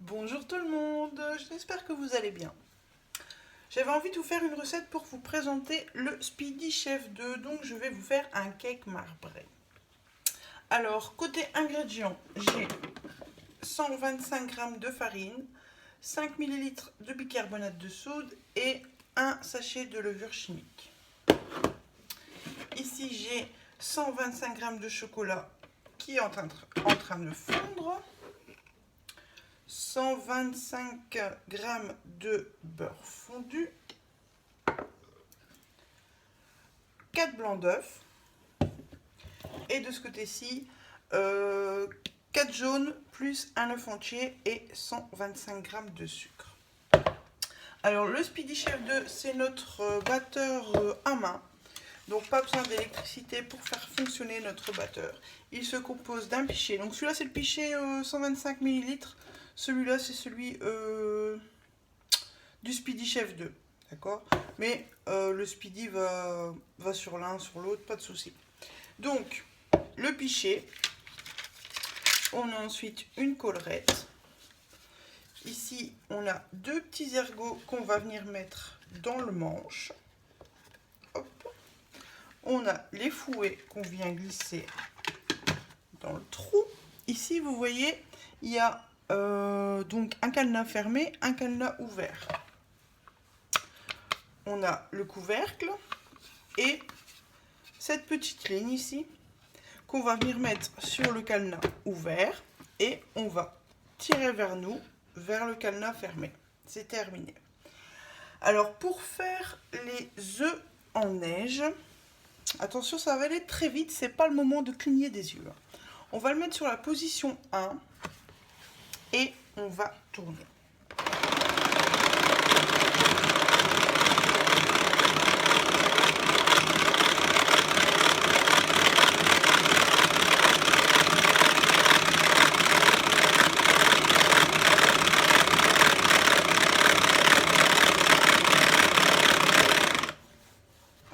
Bonjour tout le monde, j'espère que vous allez bien. J'avais envie de vous faire une recette pour vous présenter le Speedy Chef 2, donc je vais vous faire un cake marbré. Alors, côté ingrédients, j'ai 125 g de farine, 5 ml de bicarbonate de soude et un sachet de levure chimique. Ici, j'ai 125 g de chocolat qui est en train de fondre. 125 g de beurre fondu, 4 blancs d'œufs et de ce côté-ci 4 jaunes plus un œuf entier et 125 g de sucre. Alors le Speedy Chef 2, c'est notre batteur à main, donc pas besoin d'électricité pour faire fonctionner notre batteur. Il se compose d'un pichet, donc celui-là c'est le pichet 125 ml. Celui-là, c'est celui du Speedy Chef 2, d'accord? Mais le Speedy va sur l'un, sur l'autre, pas de souci. Donc, le pichet, on a ensuite une collerette. Ici, on a deux petits ergots qu'on va venir mettre dans le manche. Hop. On a les fouets qu'on vient glisser dans le trou. Ici, vous voyez, il y a donc un cadenas fermé, un cadenas ouvert. On a le couvercle et cette petite ligne ici qu'on va venir mettre sur le cadenas ouvert et on va tirer vers nous, vers le cadenas fermé. C'est terminé. Alors pour faire les œufs en neige, attention, ça va aller très vite, c'est pas le moment de cligner des yeux. On va le mettre sur la position 1 et on va tourner.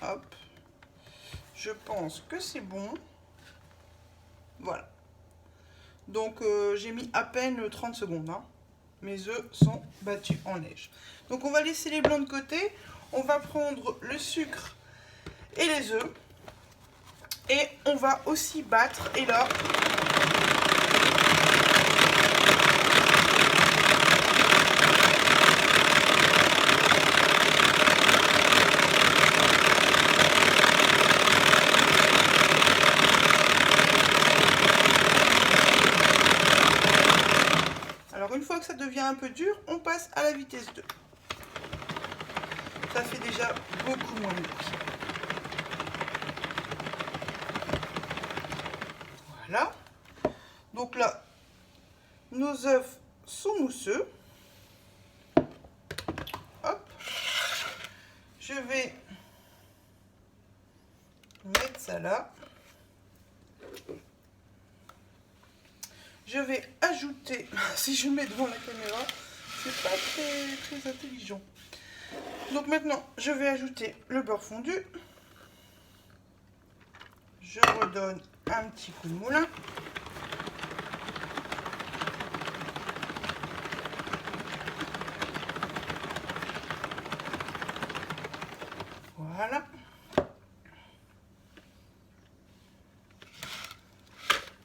Hop, je pense que c'est bon. Voilà. Donc j'ai mis à peine 30 secondes. Hein. Mes œufs sont battus en neige. Donc on va laisser les blancs de côté. On va prendre le sucre et les œufs. Et on va aussi battre. Et là, une fois que ça devient un peu dur, on passe à la vitesse 2. Ça fait déjà beaucoup moins de bruit. Voilà. Donc là, nos œufs sont mousseux. Hop. Je vais mettre ça là. Je vais ajouter, si je mets devant la caméra, c'est pas très intelligent. Donc maintenant, je vais ajouter le beurre fondu. Je redonne un petit coup de moulin. Voilà.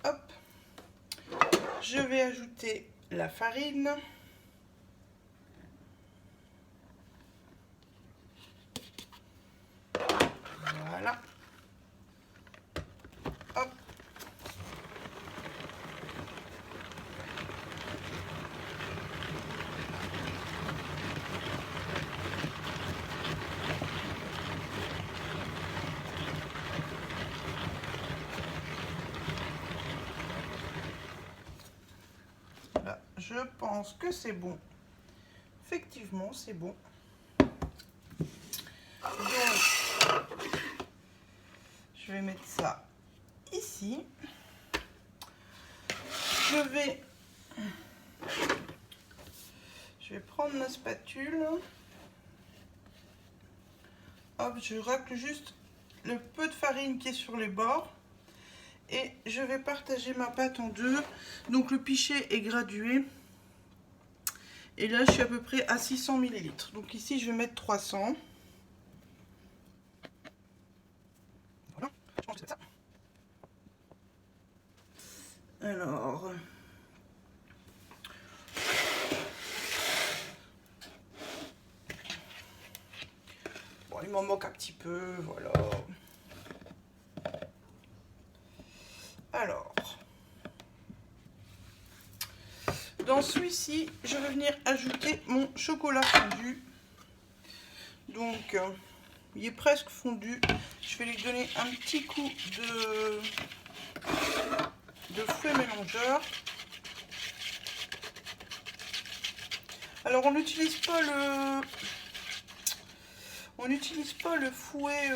Hop. Je vais ajouter la farine. Voilà. Hop. Là, je pense que c'est bon. Effectivement, c'est bon. Donc, je vais mettre ça ici. Je vais prendre ma spatule. Hop, je racle juste le peu de farine qui est sur les bords. Et je vais partager ma pâte en deux. Donc le pichet est gradué. Et là, je suis à peu près à 600 ml. Donc ici, je vais mettre 300. Voilà, je pense que c'est ça. Alors... Bon, il m'en manque un petit peu, voilà. Alors... Dans celui-ci, je vais venir ajouter mon chocolat fondu. Donc, il est presque fondu. Je vais lui donner un petit coup de fouet mélangeur. Alors, on n'utilise pas le fouet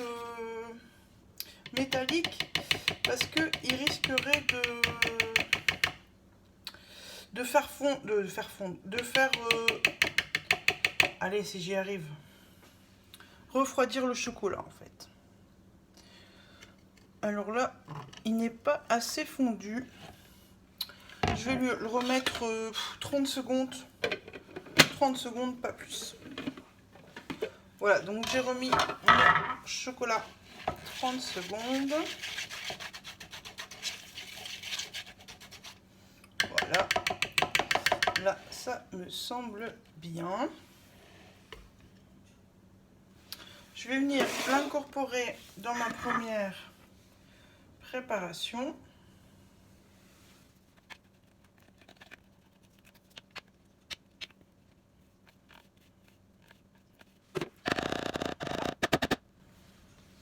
métallique parce que il risquerait allez, si j'y arrive, refroidir le chocolat en fait. Alors là, il n'est pas assez fondu. Je vais lui le remettre 30 secondes. 30 secondes, pas plus. Voilà, donc j'ai remis mon chocolat 30 secondes. Voilà. Là, ça me semble bien. Je vais venir l'incorporer dans ma première préparation.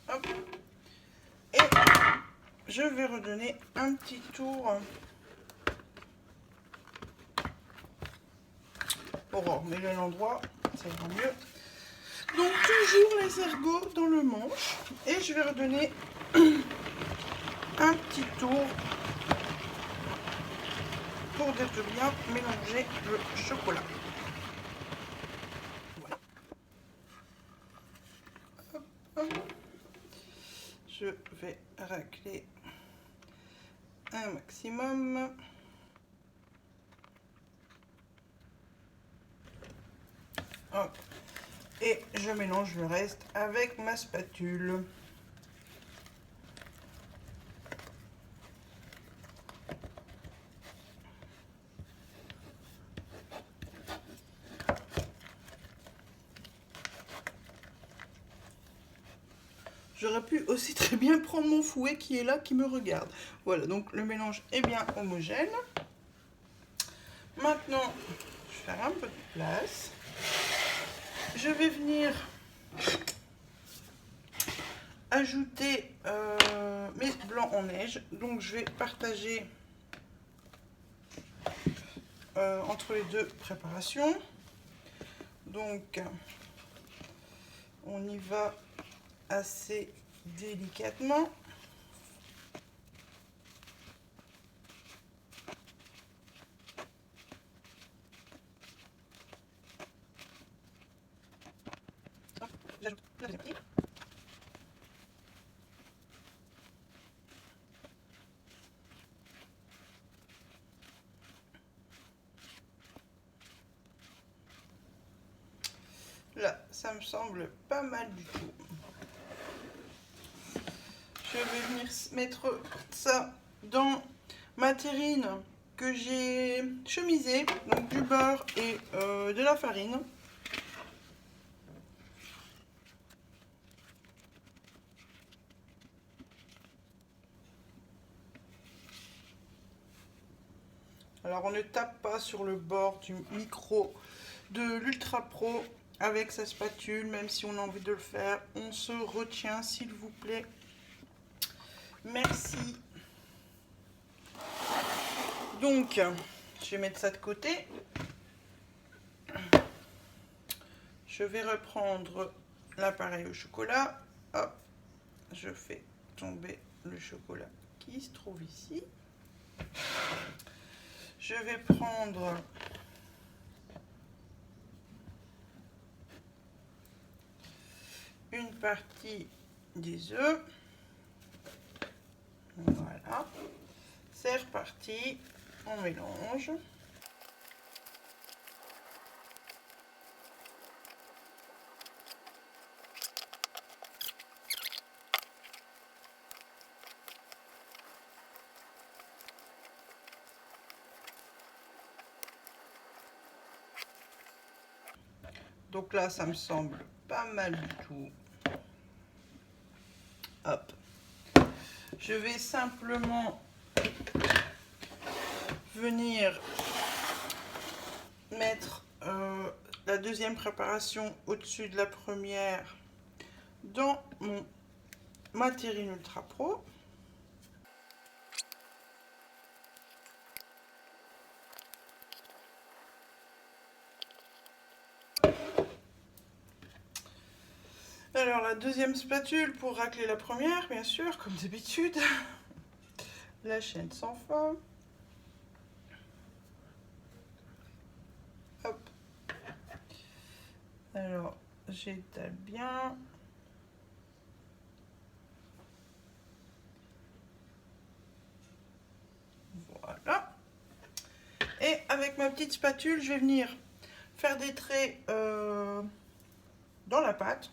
Hop. Et je vais redonner un petit tour. Aurore, mets-le à l'endroit, ça ira mieux. Donc toujours les ergots dans le manche. Et je vais redonner un petit tour pour de bien mélanger le chocolat. Voilà. Hop, hop. Je vais racler un maximum. Hop. Et je mélange le reste avec ma spatule. J'aurais pu aussi très bien prendre mon fouet qui est là, qui me regarde. Voilà, donc le mélange est bien homogène. Maintenant, je vais faire un peu de place. Je vais venir ajouter mes blancs en neige. Donc je vais partager entre les deux préparations. Donc on y va assez délicatement. J'ajoute la deuxième partie. Là, ça me semble pas mal du tout. Je vais venir mettre ça dans ma terrine que j'ai chemisée, donc du beurre et de la farine. Alors on ne tape pas sur le bord du micro de l'Ultra Pro avec sa spatule, même si on a envie de le faire, on se retient s'il vous plaît. Merci. Donc, je vais mettre ça de côté. Je vais reprendre l'appareil au chocolat. Hop, je fais tomber le chocolat qui se trouve ici. Je vais prendre une partie des œufs. Voilà. C'est reparti. On mélange. Donc là, ça me semble pas mal du tout. Hop. Je vais simplement venir mettre la deuxième préparation au-dessus de la première dans ma terrine Ultra Pro. Alors la deuxième spatule pour racler la première, bien sûr, comme d'habitude. La chaîne sans fin. Hop. Alors j'étale bien. Voilà. Et avec ma petite spatule, je vais venir faire des traits dans la pâte,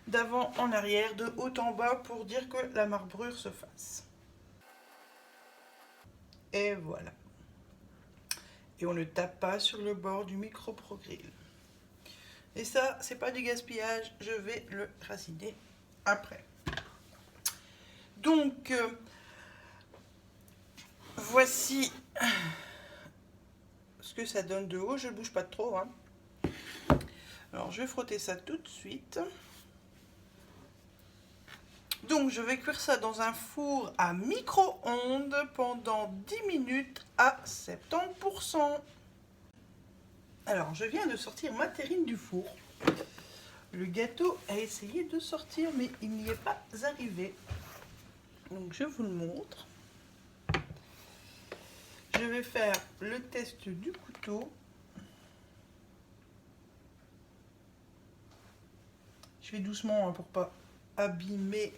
d'avant en arrière, de haut en bas, pour dire que la marbrure se fasse. Et voilà. Et on ne tape pas sur le bord du micro pro grill. Et ça, c'est pas du gaspillage, je vais le raciner après. Donc, voici ce que ça donne de haut. Je ne bouge pas trop, hein. Alors, je vais frotter ça tout de suite. Donc, je vais cuire ça dans un four à micro-ondes pendant 10 minutes à 70%. Alors, je viens de sortir ma terrine du four. Le gâteau a essayé de sortir, mais il n'y est pas arrivé. Donc, je vous le montre. Je vais faire le test du couteau. Je fais doucement hein, pour pas abîmer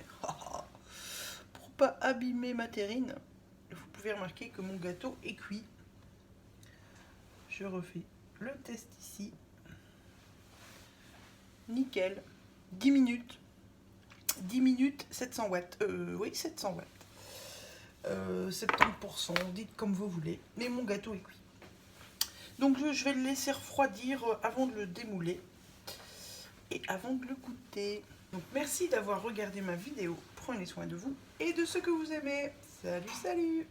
ma terrine. Vous pouvez remarquer que mon gâteau est cuit. Je refais le test ici. Nickel. 10 minutes. 10 minutes, 700 watts. Oui, 700 watts. 70%, dites comme vous voulez. Mais mon gâteau est cuit. Donc je vais le laisser refroidir avant de le démouler. Et avant de le goûter. Donc merci d'avoir regardé ma vidéo. Prenez soin de vous et de ce que vous aimez. Salut, salut!